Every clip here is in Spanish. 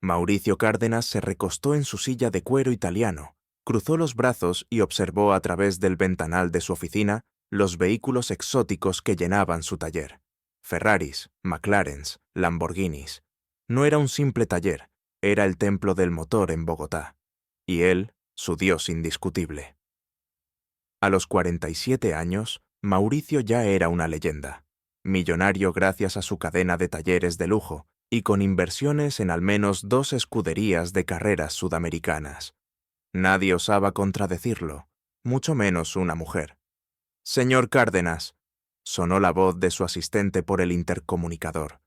Mauricio Cárdenas se recostó en su silla de cuero italiano, cruzó los brazos y observó a través del ventanal de su oficina los vehículos exóticos que llenaban su taller. Ferraris, McLarens, Lamborghinis. No era un simple taller, era el templo del motor en Bogotá. Y él, su dios indiscutible. A los 47 años, Mauricio ya era una leyenda. Millonario gracias a su cadena de talleres de lujo y con inversiones en al menos 2 escuderías de carreras sudamericanas. Nadie osaba contradecirlo, mucho menos una mujer. «Señor Cárdenas», sonó la voz de su asistente por el intercomunicador.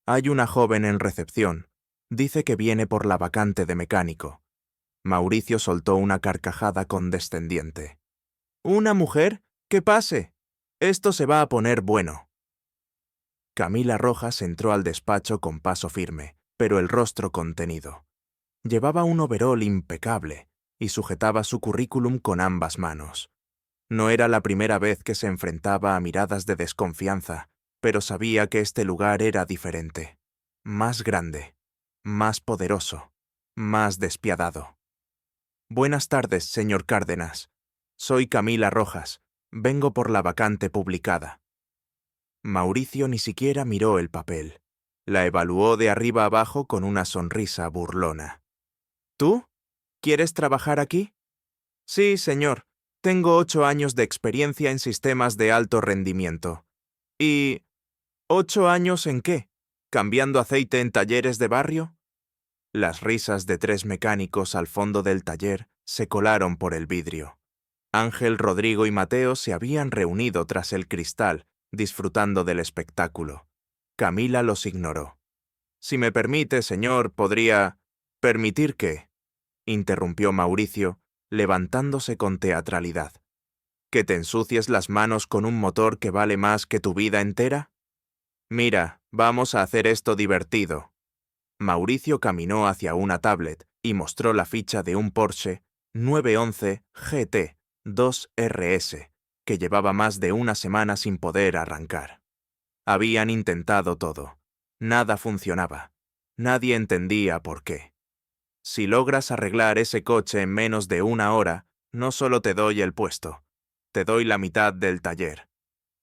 «Hay una joven en recepción. Dice que viene por la vacante de mecánico». Mauricio soltó una carcajada condescendiente. «¿Una mujer? ¡Que pase! Esto se va a poner bueno». Camila Rojas entró al despacho con paso firme, pero el rostro contenido. Llevaba un overol impecable y sujetaba su currículum con ambas manos. No era la primera vez que se enfrentaba a miradas de desconfianza, pero sabía que este lugar era diferente. Más grande, más poderoso, más despiadado. «Buenas tardes, señor Cárdenas. Soy Camila Rojas. Vengo por la vacante publicada». Mauricio ni siquiera miró el papel. La evaluó de arriba abajo con una sonrisa burlona. «¿Tú? ¿Quieres trabajar aquí?» «Sí, señor. Tengo 8 años de experiencia en sistemas de alto rendimiento». «¿Y 8 años en qué? ¿Cambiando aceite en talleres de barrio?» Las risas de 3 mecánicos al fondo del taller se colaron por el vidrio. Ángel, Rodrigo y Mateo se habían reunido tras el cristal, disfrutando del espectáculo. Camila los ignoró. «Si me permite, señor, podría...» «¿Permitir qué?», interrumpió Mauricio, levantándose con teatralidad. «¿Que te ensucies las manos con un motor que vale más que tu vida entera? Mira, vamos a hacer esto divertido». Mauricio caminó hacia una tablet y mostró la ficha de un Porsche 911 GT 2RS, que llevaba más de una semana sin poder arrancar. Habían intentado todo. Nada funcionaba. Nadie entendía por qué. «Si logras arreglar ese coche en menos de 1 hora, no solo te doy el puesto, te doy la mitad del taller.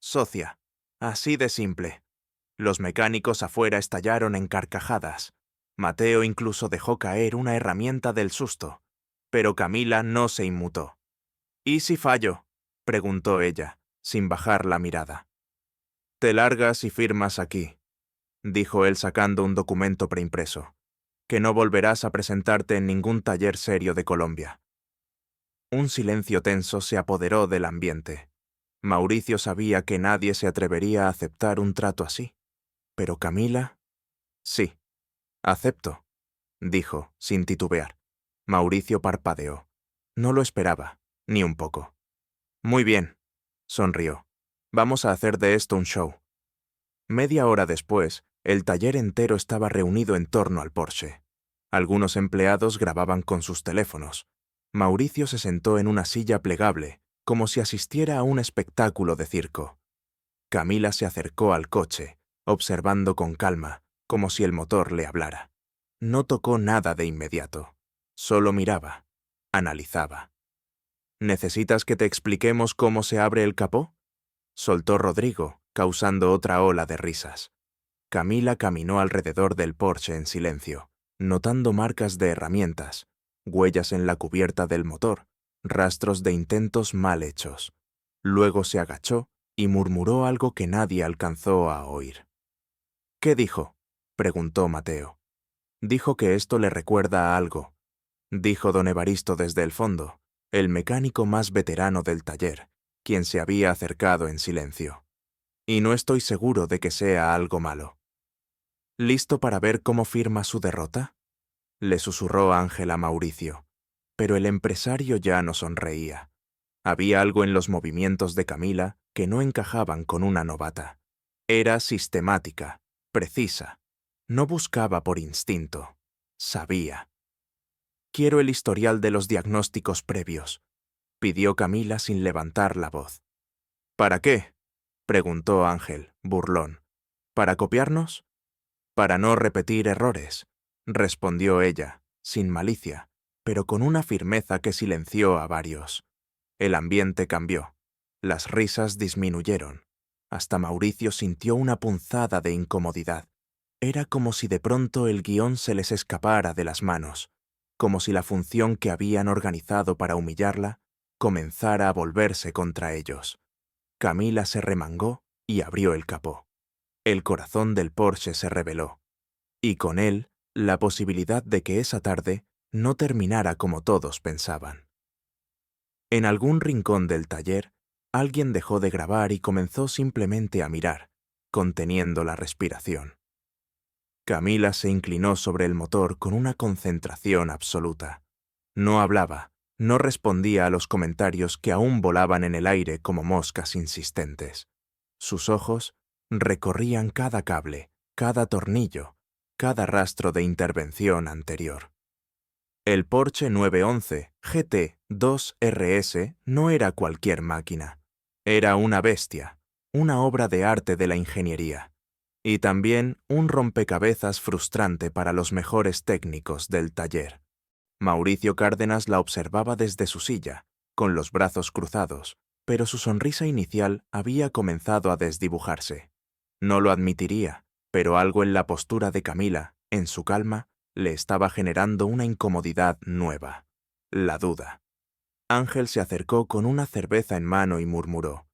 Socia, así de simple». Los mecánicos afuera estallaron en carcajadas. Mateo incluso dejó caer una herramienta del susto, pero Camila no se inmutó. «¿Y si fallo?», preguntó ella, sin bajar la mirada. «Te largas y firmas aquí», dijo él sacando un documento preimpreso, «que no volverás a presentarte en ningún taller serio de Colombia». Un silencio tenso se apoderó del ambiente. Mauricio sabía que nadie se atrevería a aceptar un trato así. Pero Camila... «Sí, acepto», dijo, sin titubear. Mauricio parpadeó. No lo esperaba, ni un poco. «Muy bien», sonrió. «Vamos a hacer de esto un show». Media hora después, el taller entero estaba reunido en torno al Porsche. Algunos empleados grababan con sus teléfonos. Mauricio se sentó en una silla plegable, como si asistiera a un espectáculo de circo. Camila se acercó al coche, observando con calma, como si el motor le hablara. No tocó nada de inmediato. Solo miraba, analizaba. «¿Necesitas que te expliquemos cómo se abre el capó?», soltó Rodrigo, causando otra ola de risas. Camila caminó alrededor del Porsche en silencio, notando marcas de herramientas, huellas en la cubierta del motor, rastros de intentos mal hechos. Luego se agachó y murmuró algo que nadie alcanzó a oír. «¿Qué dijo?», preguntó Mateo. «Dijo que esto le recuerda a algo», dijo don Evaristo desde el fondo, el mecánico más veterano del taller, quien se había acercado en silencio. «Y no estoy seguro de que sea algo malo». «¿Listo para ver cómo firma su derrota?», le susurró Ángel a Mauricio. Pero el empresario ya no sonreía. Había algo en los movimientos de Camila que no encajaban con una novata. Era sistemática, precisa. No buscaba por instinto. Sabía. «Quiero el historial de los diagnósticos previos», pidió Camila sin levantar la voz. «¿Para qué?», preguntó Ángel, burlón. «¿Para copiarnos? Para no repetir errores». respondió ella, sin malicia, pero con una firmeza que silenció a varios. El ambiente cambió. Las risas disminuyeron. Hasta Mauricio sintió una punzada de incomodidad. Era como si de pronto el guión se les escapara de las manos, como si la función que habían organizado para humillarla comenzara a volverse contra ellos. Camila se remangó y abrió el capó. El corazón del Porsche se reveló, y con él la posibilidad de que esa tarde no terminara como todos pensaban. En algún rincón del taller, alguien dejó de grabar y comenzó simplemente a mirar, conteniendo la respiración. Camila se inclinó sobre el motor con una concentración absoluta. No hablaba, no respondía a los comentarios que aún volaban en el aire como moscas insistentes. Sus ojos recorrían cada cable, cada tornillo, cada rastro de intervención anterior. El Porsche 911 GT 2 RS no era cualquier máquina. Era una bestia, una obra de arte de la ingeniería, y también un rompecabezas frustrante para los mejores técnicos del taller. Mauricio Cárdenas la observaba desde su silla, con los brazos cruzados, pero su sonrisa inicial había comenzado a desdibujarse. No lo admitiría, pero algo en la postura de Camila, en su calma, le estaba generando una incomodidad nueva. La duda. Ángel se acercó con una cerveza en mano y murmuró: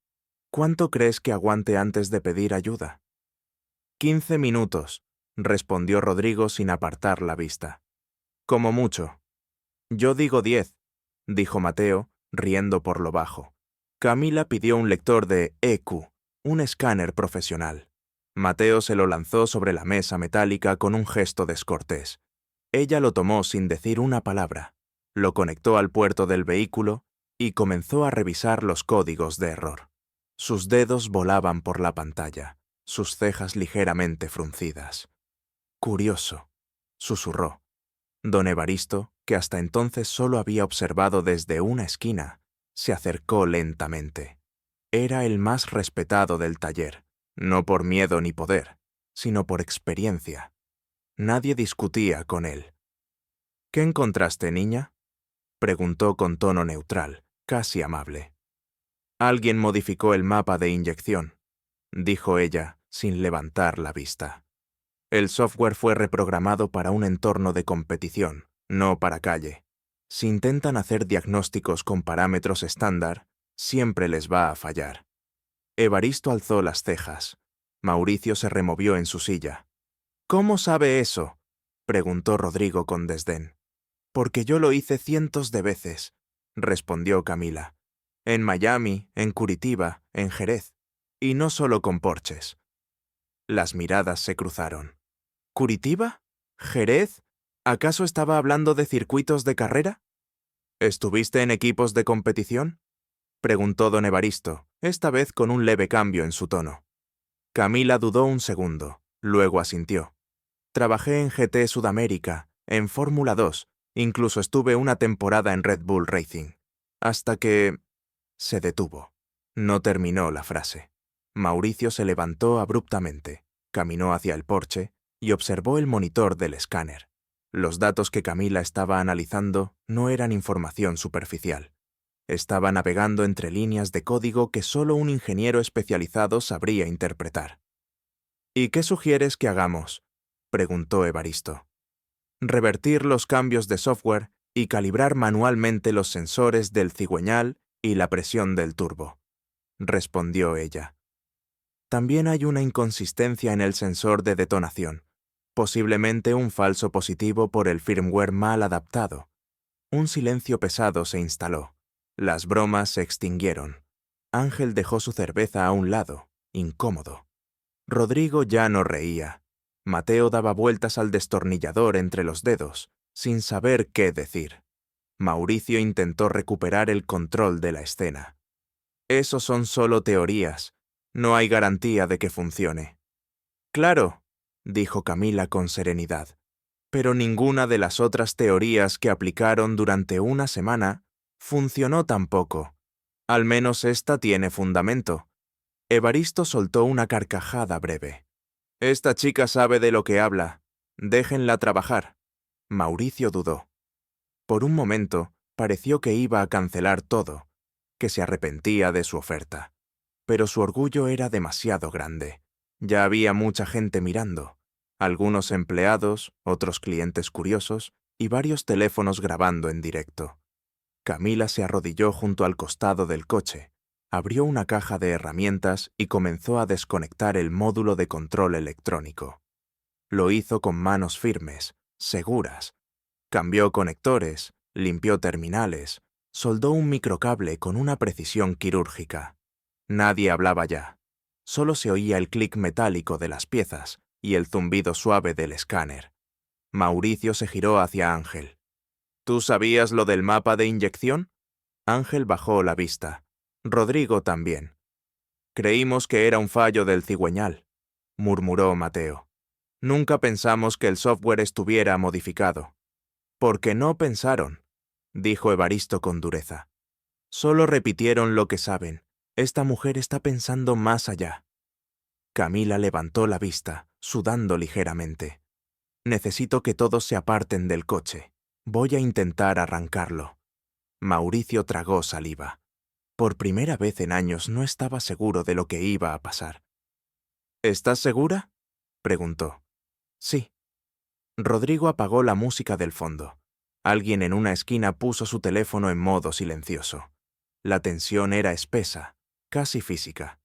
«¿Cuánto crees que aguante antes de pedir ayuda?» 15 minutos, respondió Rodrigo sin apartar la vista. Como mucho. Yo digo 10, dijo Mateo, riendo por lo bajo. Camila pidió un lector de EQ, un escáner profesional. Mateo se lo lanzó sobre la mesa metálica con un gesto descortés. Ella lo tomó sin decir una palabra, lo conectó al puerto del vehículo y comenzó a revisar los códigos de error. Sus dedos volaban por la pantalla, sus cejas ligeramente fruncidas. «Curioso», susurró. Don Evaristo, que hasta entonces solo había observado desde una esquina, se acercó lentamente. Era el más respetado del taller, no por miedo ni poder, sino por experiencia. Nadie discutía con él. «¿Qué encontraste, niña?», preguntó con tono neutral, casi amable. «Alguien modificó el mapa de inyección», dijo ella, sin levantar la vista. «El software fue reprogramado para un entorno de competición, no para calle. Si intentan hacer diagnósticos con parámetros estándar, siempre les va a fallar». Evaristo alzó las cejas. Mauricio se removió en su silla. «¿Cómo sabe eso?», preguntó Rodrigo con desdén. «Porque yo lo hice cientos de veces», respondió Camila. «En Miami, en Curitiba, en Jerez. Y no solo con Porsches». Las miradas se cruzaron. «¿Curitiba? ¿Jerez? ¿Acaso estaba hablando de circuitos de carrera?» «¿Estuviste en equipos de competición?», preguntó don Evaristo, esta vez con un leve cambio en su tono. Camila dudó un segundo, luego asintió. «Trabajé en GT Sudamérica, en Fórmula 2, incluso estuve una temporada en Red Bull Racing. Hasta que...» Se detuvo. No terminó la frase. Mauricio se levantó abruptamente, caminó hacia el Porsche y observó el monitor del escáner. Los datos que Camila estaba analizando no eran información superficial. Estaba navegando entre líneas de código que solo un ingeniero especializado sabría interpretar. «¿Y qué sugieres que hagamos?», preguntó Evaristo. «Revertir los cambios de software y calibrar manualmente los sensores del cigüeñal y la presión del turbo», respondió ella. «También hay una inconsistencia en el sensor de detonación, posiblemente un falso positivo por el firmware mal adaptado». Un silencio pesado se instaló. Las bromas se extinguieron. Ángel dejó su cerveza a un lado, incómodo. Rodrigo ya no reía. Mateo daba vueltas al destornillador entre los dedos, sin saber qué decir. Mauricio intentó recuperar el control de la escena. «Eso son solo teorías. No hay garantía de que funcione». «Claro», dijo Camila con serenidad, «pero ninguna de las otras teorías que aplicaron durante una semana funcionó tampoco. Al menos esta tiene fundamento». Evaristo soltó una carcajada breve. «Esta chica sabe de lo que habla. Déjenla trabajar». Mauricio dudó. Por un momento, pareció que iba a cancelar todo, que se arrepentía de su oferta. Pero su orgullo era demasiado grande. Ya había mucha gente mirando. Algunos empleados, otros clientes curiosos y varios teléfonos grabando en directo. Camila se arrodilló junto al costado del coche, abrió una caja de herramientas y comenzó a desconectar el módulo de control electrónico. Lo hizo con manos firmes, seguras. Cambió conectores, limpió terminales, soldó un microcable con una precisión quirúrgica. Nadie hablaba ya. Solo se oía el clic metálico de las piezas y el zumbido suave del escáner. Mauricio se giró hacia Ángel. ¿Tú sabías lo del mapa de inyección? Ángel bajó la vista. Rodrigo también. Creímos que era un fallo del cigüeñal, murmuró Mateo. Nunca pensamos que el software estuviera modificado. Porque no pensaron, dijo Evaristo con dureza. Solo repitieron lo que saben. Esta mujer está pensando más allá. Camila levantó la vista, sudando ligeramente. Necesito que todos se aparten del coche. Voy a intentar arrancarlo. Mauricio tragó saliva. Por primera vez en años no estaba seguro de lo que iba a pasar. ¿Estás segura?, preguntó. Sí. Rodrigo apagó la música del fondo. Alguien en una esquina puso su teléfono en modo silencioso. La tensión era espesa, casi física.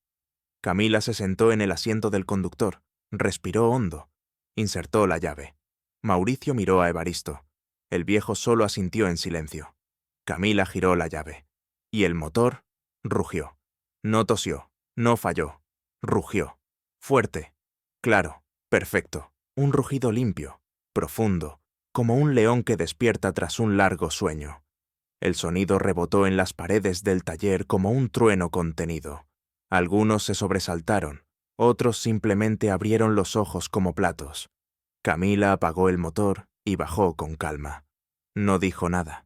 Camila se sentó en el asiento del conductor, respiró hondo, insertó la llave. Mauricio miró a Evaristo. El viejo solo asintió en silencio. Camila giró la llave. Y el motor rugió. No tosió, no falló. Rugió. Fuerte. Claro. Perfecto. Un rugido limpio, profundo, como un león que despierta tras un largo sueño. El sonido rebotó en las paredes del taller como un trueno contenido. Algunos se sobresaltaron, otros simplemente abrieron los ojos como platos. Camila apagó el motor y bajó con calma. No dijo nada,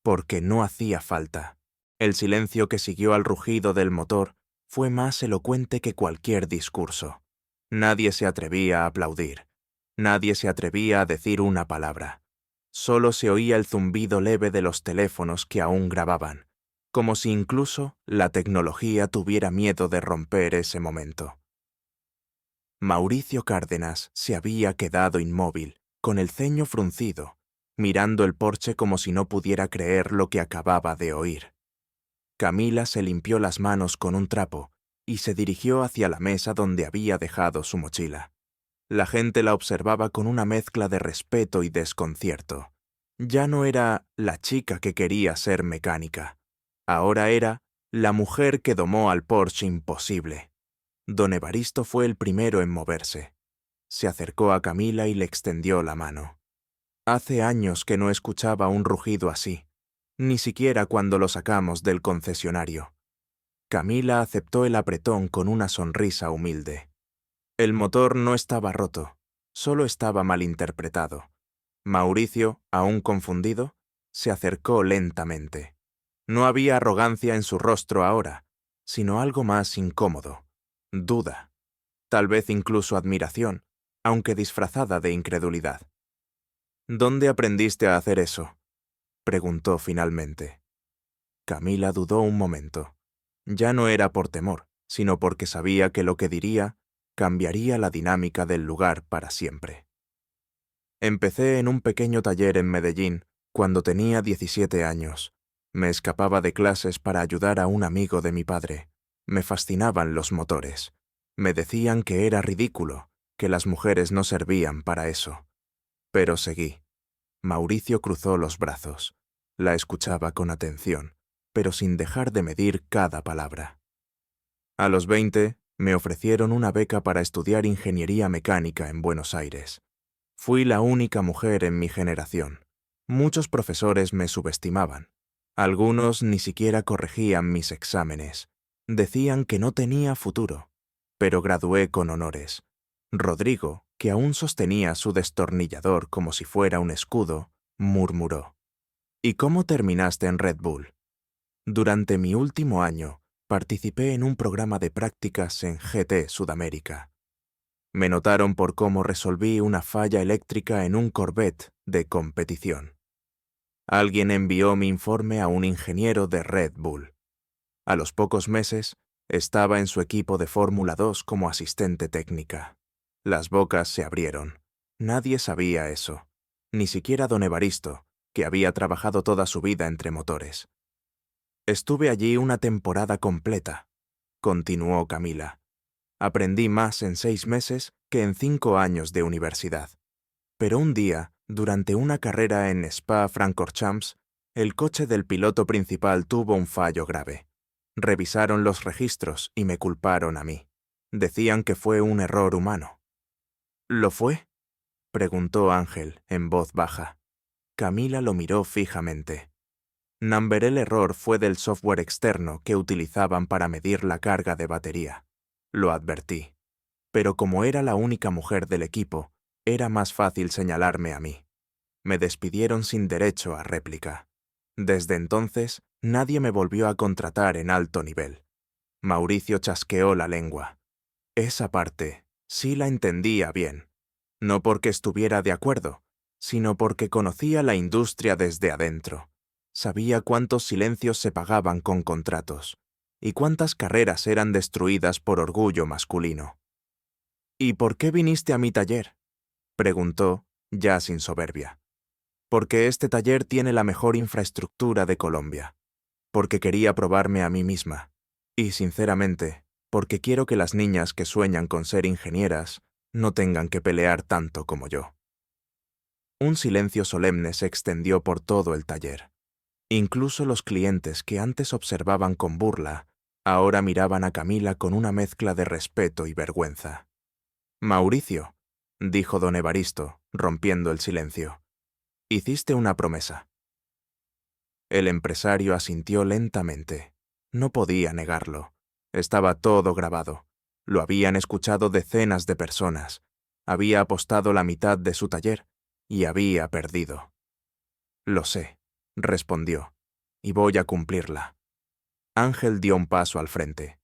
porque no hacía falta. El silencio que siguió al rugido del motor fue más elocuente que cualquier discurso. Nadie se atrevía a aplaudir. Nadie se atrevía a decir una palabra. Solo se oía el zumbido leve de los teléfonos que aún grababan, como si incluso la tecnología tuviera miedo de romper ese momento. Mauricio Cárdenas se había quedado inmóvil, con el ceño fruncido, mirando el porche como si no pudiera creer lo que acababa de oír. Camila se limpió las manos con un trapo y se dirigió hacia la mesa donde había dejado su mochila. La gente la observaba con una mezcla de respeto y desconcierto. Ya no era la chica que quería ser mecánica. Ahora era la mujer que domó al Porsche imposible. Don Evaristo fue el primero en moverse. Se acercó a Camila y le extendió la mano. Hace años que no escuchaba un rugido así, ni siquiera cuando lo sacamos del concesionario. Camila aceptó el apretón con una sonrisa humilde. El motor no estaba roto, solo estaba malinterpretado. Mauricio, aún confundido, se acercó lentamente. No había arrogancia en su rostro ahora, sino algo más incómodo, duda, tal vez incluso admiración, aunque disfrazada de incredulidad. ¿Dónde aprendiste a hacer eso?, preguntó finalmente. Camila dudó un momento. Ya no era por temor, sino porque sabía que lo que diría cambiaría la dinámica del lugar para siempre. Empecé en un pequeño taller en Medellín cuando tenía 17 años. Me escapaba de clases para ayudar a un amigo de mi padre. Me fascinaban los motores. Me decían que era ridículo, que las mujeres no servían para eso. Pero seguí. Mauricio cruzó los brazos. La escuchaba con atención, pero sin dejar de medir cada palabra. A los 20, me ofrecieron una beca para estudiar ingeniería mecánica en Buenos Aires. Fui la única mujer en mi generación. Muchos profesores me subestimaban. Algunos ni siquiera corregían mis exámenes. Decían que no tenía futuro, pero gradué con honores. Rodrigo, que aún sostenía su destornillador como si fuera un escudo, murmuró: ¿Y cómo terminaste en Red Bull? Durante mi último año, participé en un programa de prácticas en GT Sudamérica. Me notaron por cómo resolví una falla eléctrica en un Corvette de competición. Alguien envió mi informe a un ingeniero de Red Bull. A los pocos meses, estaba en su equipo de Fórmula 2 como asistente técnica. Las bocas se abrieron. Nadie sabía eso, ni siquiera don Evaristo, que había trabajado toda su vida entre motores. Estuve allí una temporada completa, continuó Camila. Aprendí más en 6 meses que en 5 años de universidad. Pero un día, durante una carrera en Spa-Francorchamps, el coche del piloto principal tuvo un fallo grave. Revisaron los registros y me culparon a mí. Decían que fue un error humano. ¿Lo fue?, preguntó Ángel en voz baja. Camila lo miró fijamente. El error fue del software externo que utilizaban para medir la carga de batería. Lo advertí. Pero como era la única mujer del equipo, era más fácil señalarme a mí. Me despidieron sin derecho a réplica. Desde entonces, nadie me volvió a contratar en alto nivel. Mauricio chasqueó la lengua. Esa parte sí la entendía bien. No porque estuviera de acuerdo, sino porque conocía la industria desde adentro. Sabía cuántos silencios se pagaban con contratos y cuántas carreras eran destruidas por orgullo masculino. ¿Y por qué viniste a mi taller?, preguntó, ya sin soberbia. Porque este taller tiene la mejor infraestructura de Colombia. Porque quería probarme a mí misma. Y, sinceramente, porque quiero que las niñas que sueñan con ser ingenieras no tengan que pelear tanto como yo. Un silencio solemne se extendió por todo el taller. Incluso los clientes que antes observaban con burla, ahora miraban a Camila con una mezcla de respeto y vergüenza. Mauricio, dijo don Evaristo, rompiendo el silencio, hiciste una promesa. El empresario asintió lentamente. No podía negarlo. Estaba todo grabado. Lo habían escuchado decenas de personas. Había apostado la mitad de su taller y había perdido. Lo sé, respondió, y voy a cumplirla. Ángel dio un paso al frente.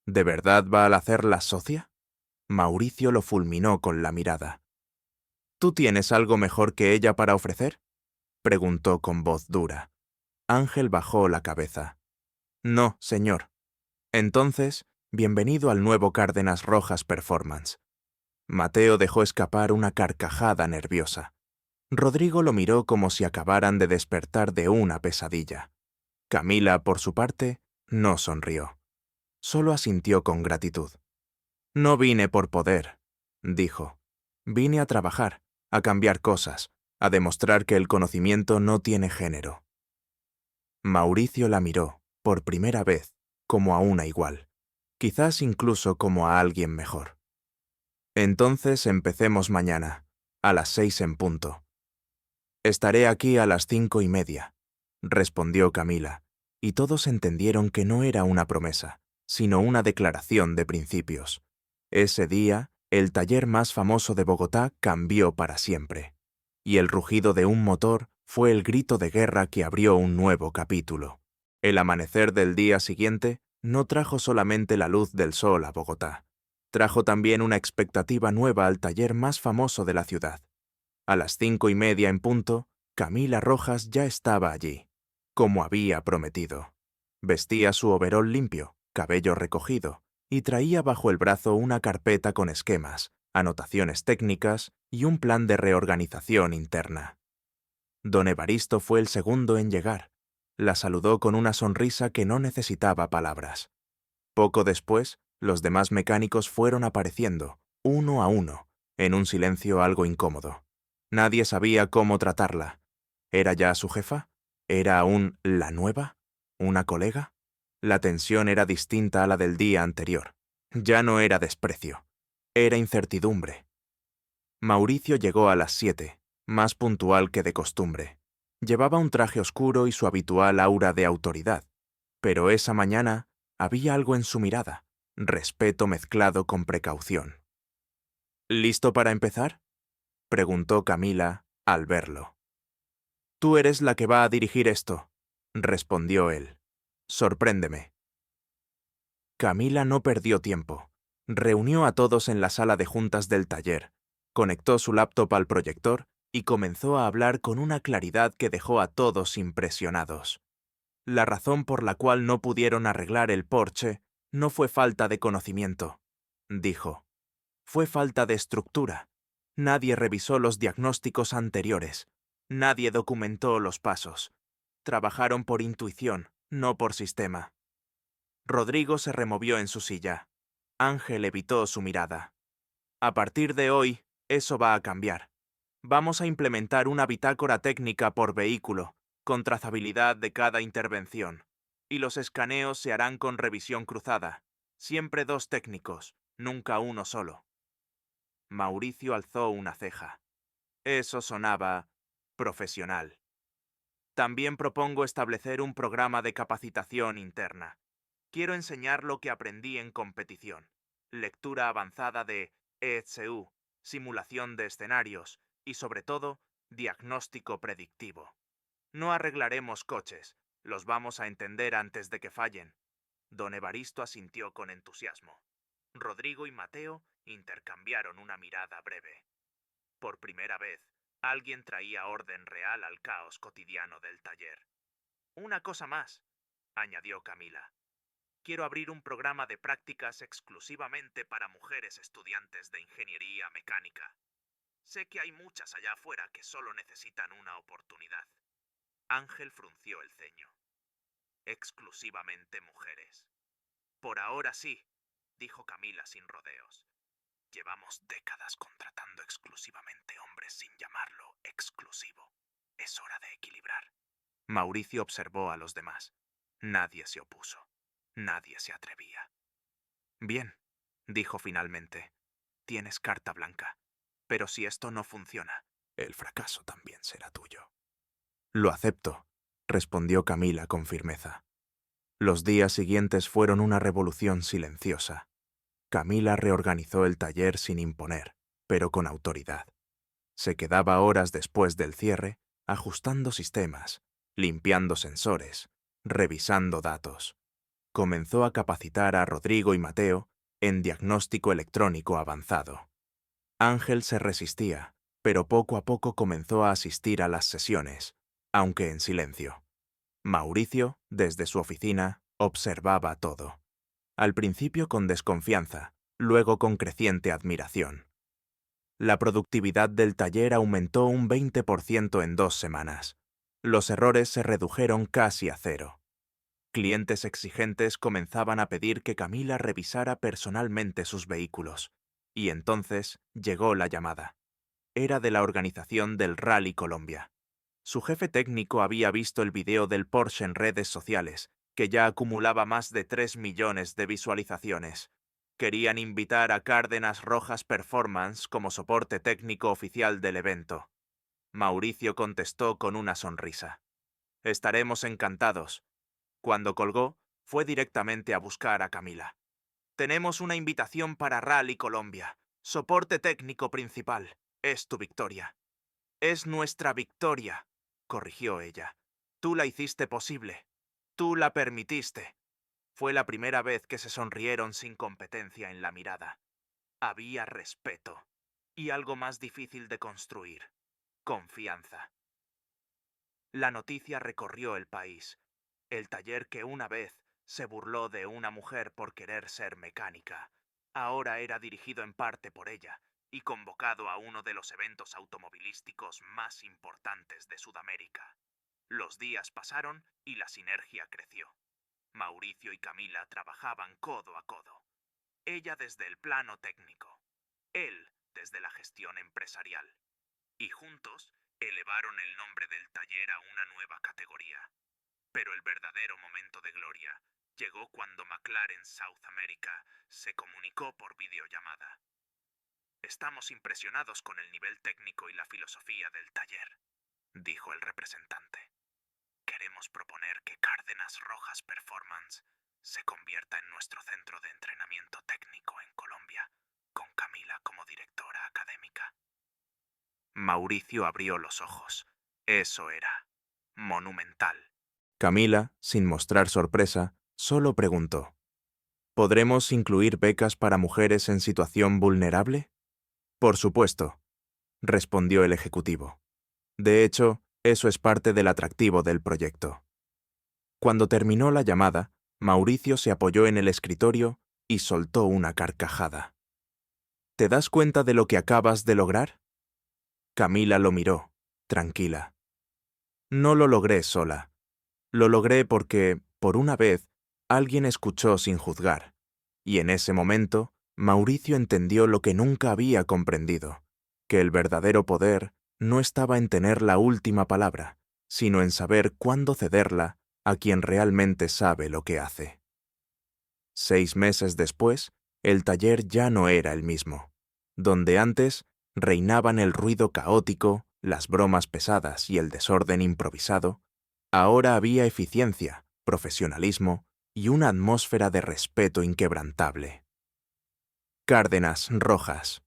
¿De verdad va a hacerla socia? Mauricio lo fulminó con la mirada. ¿Tú tienes algo mejor que ella para ofrecer?, preguntó con voz dura. Ángel bajó la cabeza. No, señor. Entonces, bienvenido al nuevo Cárdenas Rojas Performance. Mateo dejó escapar una carcajada nerviosa. Rodrigo lo miró como si acabaran de despertar de una pesadilla. Camila, por su parte, no sonrió. Solo asintió con gratitud. No vine por poder, dijo. Vine a trabajar, a cambiar cosas, a demostrar que el conocimiento no tiene género. Mauricio la miró, por primera vez, como a una igual, quizás incluso como a alguien mejor. Entonces empecemos mañana, a las 6 en punto. Estaré aquí a las 5:30, respondió Camila, y todos entendieron que no era una promesa, sino una declaración de principios. Ese día, el taller más famoso de Bogotá cambió para siempre, y el rugido de un motor fue el grito de guerra que abrió un nuevo capítulo. El amanecer del día siguiente no trajo solamente la luz del sol a Bogotá, trajo también una expectativa nueva al taller más famoso de la ciudad. A las 5:30 en punto, Camila Rojas ya estaba allí, como había prometido. Vestía su overol limpio, cabello recogido, y traía bajo el brazo una carpeta con esquemas, anotaciones técnicas y un plan de reorganización interna. Don Evaristo fue el segundo en llegar. La saludó con una sonrisa que no necesitaba palabras. Poco después, los demás mecánicos fueron apareciendo, uno a uno, en un silencio algo incómodo. Nadie sabía cómo tratarla. ¿Era ya su jefa? ¿Era aún la nueva? ¿Una colega? La tensión era distinta a la del día anterior. Ya no era desprecio. Era incertidumbre. Mauricio llegó a las 7, más puntual que de costumbre. Llevaba un traje oscuro y su habitual aura de autoridad. Pero esa mañana había algo en su mirada, respeto mezclado con precaución. ¿Listo para empezar?, preguntó Camila al verlo. Tú eres la que va a dirigir esto, respondió él. Sorpréndeme. Camila no perdió tiempo. Reunió a todos en la sala de juntas del taller, conectó su laptop al proyector y comenzó a hablar con una claridad que dejó a todos impresionados. La razón por la cual no pudieron arreglar el Porsche no fue falta de conocimiento, dijo. Fue falta de estructura. Nadie revisó los diagnósticos anteriores. Nadie documentó los pasos. Trabajaron por intuición, no por sistema. Rodrigo se removió en su silla. Ángel evitó su mirada. A partir de hoy, eso va a cambiar. Vamos a implementar una bitácora técnica por vehículo, con trazabilidad de cada intervención. Y los escaneos se harán con revisión cruzada. Siempre 2 técnicos, nunca uno solo. Mauricio alzó una ceja. Eso sonaba profesional. También propongo establecer un programa de capacitación interna. Quiero enseñar lo que aprendí en competición. Lectura avanzada de EZU, simulación de escenarios y, sobre todo, diagnóstico predictivo. No arreglaremos coches, los vamos a entender antes de que fallen. Don Evaristo asintió con entusiasmo. Rodrigo y Mateo intercambiaron una mirada breve. Por primera vez, alguien traía orden real al caos cotidiano del taller. Una cosa más, añadió Camila. Quiero abrir un programa de prácticas exclusivamente para mujeres estudiantes de ingeniería mecánica. Sé que hay muchas allá afuera que solo necesitan una oportunidad. Ángel frunció el ceño. Exclusivamente mujeres. Por ahora sí, dijo Camila sin rodeos. Llevamos décadas contratando exclusivamente hombres sin llamarlo exclusivo. Es hora de equilibrar. Mauricio observó a los demás. Nadie se opuso. Nadie se atrevía. Bien, dijo finalmente. Tienes carta blanca. Pero si esto no funciona, el fracaso también será tuyo. Lo acepto, respondió Camila con firmeza. Los días siguientes fueron una revolución silenciosa. Camila reorganizó el taller sin imponer, pero con autoridad. Se quedaba horas después del cierre, ajustando sistemas, limpiando sensores, revisando datos. Comenzó a capacitar a Rodrigo y Mateo en diagnóstico electrónico avanzado. Ángel se resistía, pero poco a poco comenzó a asistir a las sesiones, aunque en silencio. Mauricio, desde su oficina, observaba todo. Al principio con desconfianza, luego con creciente admiración. La productividad del taller aumentó un 20% en 2 semanas. Los errores se redujeron casi a 0. Clientes exigentes comenzaban a pedir que Camila revisara personalmente sus vehículos. Y entonces llegó la llamada. Era de la organización del Rally Colombia. Su jefe técnico había visto el video del Porsche en redes sociales, que ya acumulaba más de 3 millones de visualizaciones. Querían invitar a Cárdenas Rojas Performance como soporte técnico oficial del evento. Mauricio contestó con una sonrisa. Estaremos encantados. Cuando colgó, fue directamente a buscar a Camila. Tenemos una invitación para Rally Colombia. Soporte técnico principal. Es tu victoria. Es nuestra victoria, corrigió ella. Tú la hiciste posible. Tú la permitiste. Fue la primera vez que se sonrieron sin competencia en la mirada. Había respeto. Y algo más difícil de construir. Confianza. La noticia recorrió el país. El taller que una vez se burló de una mujer por querer ser mecánica, ahora era dirigido en parte por ella y convocado a uno de los eventos automovilísticos más importantes de Sudamérica. Los días pasaron y la sinergia creció. Mauricio y Camila trabajaban codo a codo. Ella desde el plano técnico, él desde la gestión empresarial. Y juntos elevaron el nombre del taller a una nueva categoría. Pero el verdadero momento de gloria llegó cuando McLaren South America se comunicó por videollamada. Estamos impresionados con el nivel técnico y la filosofía del taller, dijo el representante. Queremos proponer que Cárdenas Rojas Performance se convierta en nuestro centro de entrenamiento técnico en Colombia, con Camila como directora académica. Mauricio abrió los ojos. Eso era monumental. Camila, sin mostrar sorpresa, solo preguntó: ¿Podremos incluir becas para mujeres en situación vulnerable? Por supuesto, respondió el ejecutivo. De hecho, eso es parte del atractivo del proyecto. Cuando terminó la llamada, Mauricio se apoyó en el escritorio y soltó una carcajada. ¿Te das cuenta de lo que acabas de lograr? Camila lo miró, tranquila. No lo logré sola. Lo logré porque, por una vez, alguien escuchó sin juzgar. Y en ese momento, Mauricio entendió lo que nunca había comprendido, que el verdadero poder no estaba en tener la última palabra, sino en saber cuándo cederla a quien realmente sabe lo que hace. 6 meses después, el taller ya no era el mismo. Donde antes reinaban el ruido caótico, las bromas pesadas y el desorden improvisado, ahora había eficiencia, profesionalismo y una atmósfera de respeto inquebrantable. Cárdenas Rojas.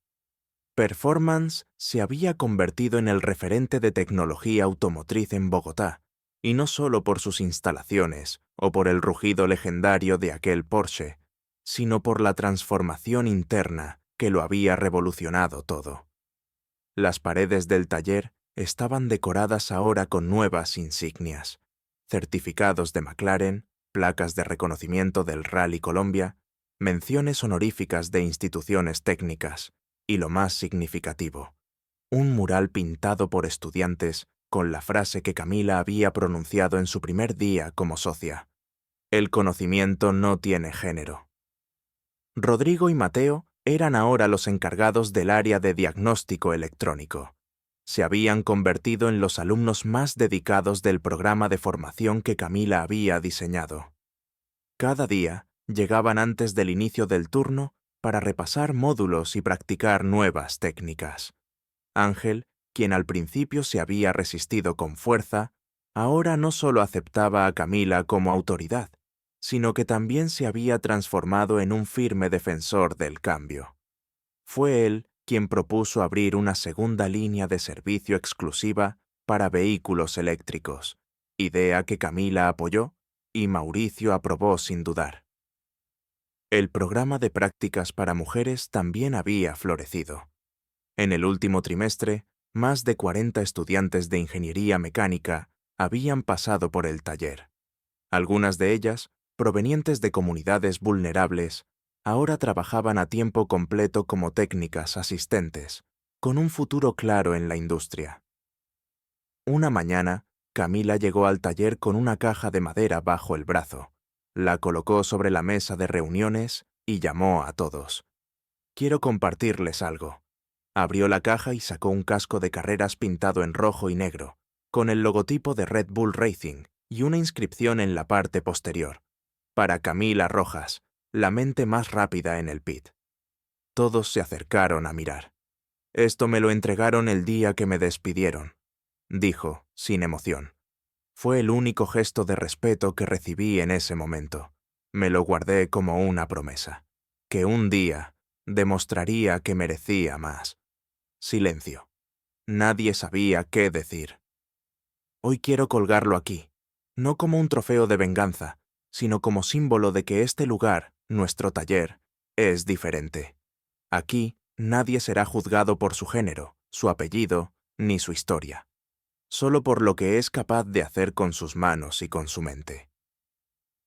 Performance se había convertido en el referente de tecnología automotriz en Bogotá, y no solo por sus instalaciones o por el rugido legendario de aquel Porsche, sino por la transformación interna que lo había revolucionado todo. Las paredes del taller estaban decoradas ahora con nuevas insignias, certificados de McLaren, placas de reconocimiento del Rally Colombia, menciones honoríficas de instituciones técnicas y, lo más significativo, un mural pintado por estudiantes con la frase que Camila había pronunciado en su primer día como socia: «El conocimiento no tiene género». Rodrigo y Mateo eran ahora los encargados del área de diagnóstico electrónico. Se habían convertido en los alumnos más dedicados del programa de formación que Camila había diseñado. Cada día llegaban antes del inicio del turno para repasar módulos y practicar nuevas técnicas. Ángel, quien al principio se había resistido con fuerza, ahora no solo aceptaba a Camila como autoridad, sino que también se había transformado en un firme defensor del cambio. Fue él quien propuso abrir una segunda línea de servicio exclusiva para vehículos eléctricos, idea que Camila apoyó y Mauricio aprobó sin dudar. El programa de prácticas para mujeres también había florecido. En el último trimestre, más de 40 estudiantes de ingeniería mecánica habían pasado por el taller. Algunas de ellas, provenientes de comunidades vulnerables, ahora trabajaban a tiempo completo como técnicas asistentes, con un futuro claro en la industria. Una mañana, Camila llegó al taller con una caja de madera bajo el brazo, la colocó sobre la mesa de reuniones y llamó a todos. «Quiero compartirles algo». Abrió la caja y sacó un casco de carreras pintado en rojo y negro, con el logotipo de Red Bull Racing y una inscripción en la parte posterior: «Para Camila Rojas, la mente más rápida en el pit». Todos se acercaron a mirar. «Esto me lo entregaron el día que me despidieron», dijo, sin emoción. «Fue el único gesto de respeto que recibí en ese momento. Me lo guardé como una promesa, que un día demostraría que merecía más». Silencio. Nadie sabía qué decir. «Hoy quiero colgarlo aquí, no como un trofeo de venganza, sino como símbolo de que este lugar, nuestro taller, es diferente. Aquí nadie será juzgado por su género, su apellido, ni su historia, solo por lo que es capaz de hacer con sus manos y con su mente».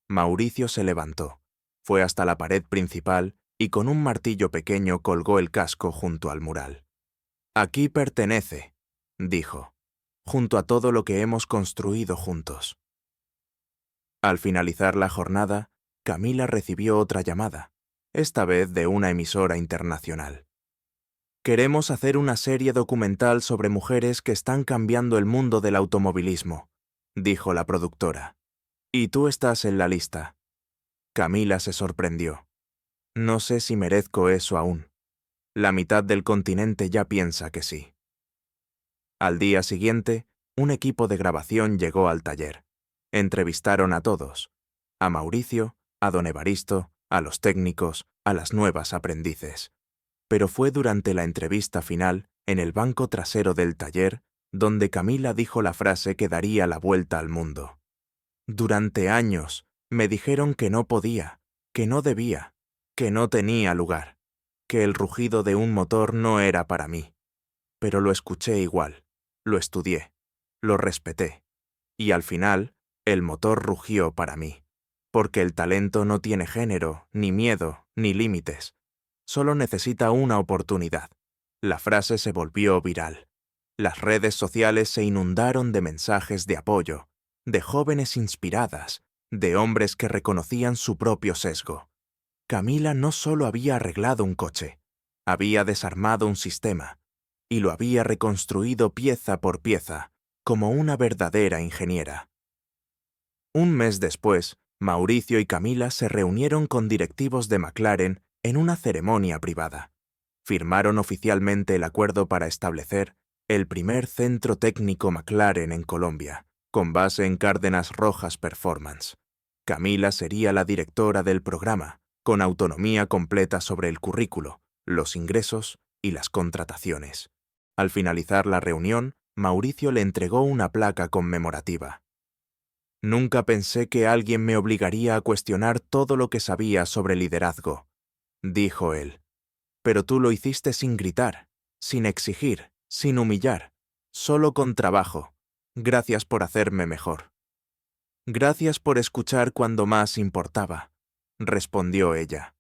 Mauricio se levantó, fue hasta la pared principal y con un martillo pequeño colgó el casco junto al mural. «Aquí pertenece», dijo, «junto a todo lo que hemos construido juntos». Al finalizar la jornada, Camila recibió otra llamada, esta vez de una emisora internacional. «Queremos hacer una serie documental sobre mujeres que están cambiando el mundo del automovilismo», dijo la productora. «Y tú estás en la lista». Camila se sorprendió. «No sé si merezco eso aún. La mitad del continente ya piensa que sí». Al día siguiente, un equipo de grabación llegó al taller. Entrevistaron a todos: a Mauricio, a don Evaristo, a los técnicos, a las nuevas aprendices. Pero fue durante la entrevista final, en el banco trasero del taller, donde Camila dijo la frase que daría la vuelta al mundo. «Durante años me dijeron que no podía, que no debía, que no tenía lugar, que el rugido de un motor no era para mí. Pero lo escuché igual, lo estudié, lo respeté, y al final, el motor rugió para mí, porque el talento no tiene género, ni miedo, ni límites. Solo necesita una oportunidad. La frase se volvió viral. Las redes sociales se inundaron de mensajes de apoyo, de jóvenes inspiradas, de hombres que reconocían su propio sesgo. Camila no solo había arreglado un coche, había desarmado un sistema, y lo había reconstruido pieza por pieza, como una verdadera ingeniera. Un mes después, Mauricio y Camila se reunieron con directivos de McLaren en una ceremonia privada. Firmaron oficialmente el acuerdo para establecer el primer centro técnico McLaren en Colombia, con base en Cárdenas Rojas Performance. Camila sería la directora del programa, con autonomía completa sobre el currículo, los ingresos y las contrataciones. Al finalizar la reunión, Mauricio le entregó una placa conmemorativa. Nunca pensé que alguien me obligaría a cuestionar todo lo que sabía sobre liderazgo, dijo él. Pero tú lo hiciste sin gritar, sin exigir, sin humillar, solo con trabajo. Gracias por hacerme mejor. Gracias por escuchar cuando más importaba, respondió ella.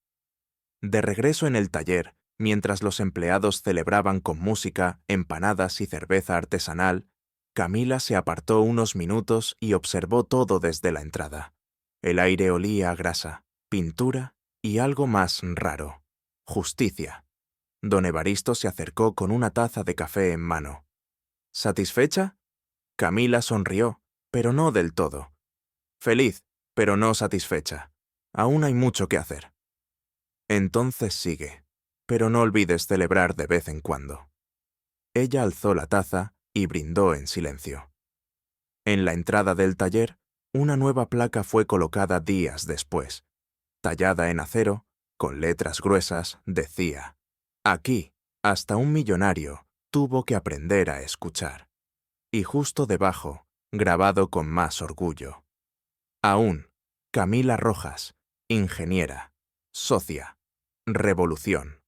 De regreso en el taller, mientras los empleados celebraban con música, empanadas y cerveza artesanal, Camila se apartó unos minutos y observó todo desde la entrada. El aire olía a grasa, pintura y algo más raro: justicia. Don Evaristo se acercó con una taza de café en mano. ¿Satisfecha? Camila sonrió, pero no del todo. Feliz, pero no satisfecha. Aún hay mucho que hacer. Entonces sigue, pero no olvides celebrar de vez en cuando. Ella alzó la taza y brindó en silencio. En la entrada del taller, una nueva placa fue colocada días después. Tallada en acero, con letras gruesas, decía: aquí, hasta un millonario tuvo que aprender a escuchar. Y justo debajo, grabado con más orgullo: aún, Camila Rojas, ingeniera, socia, revolución.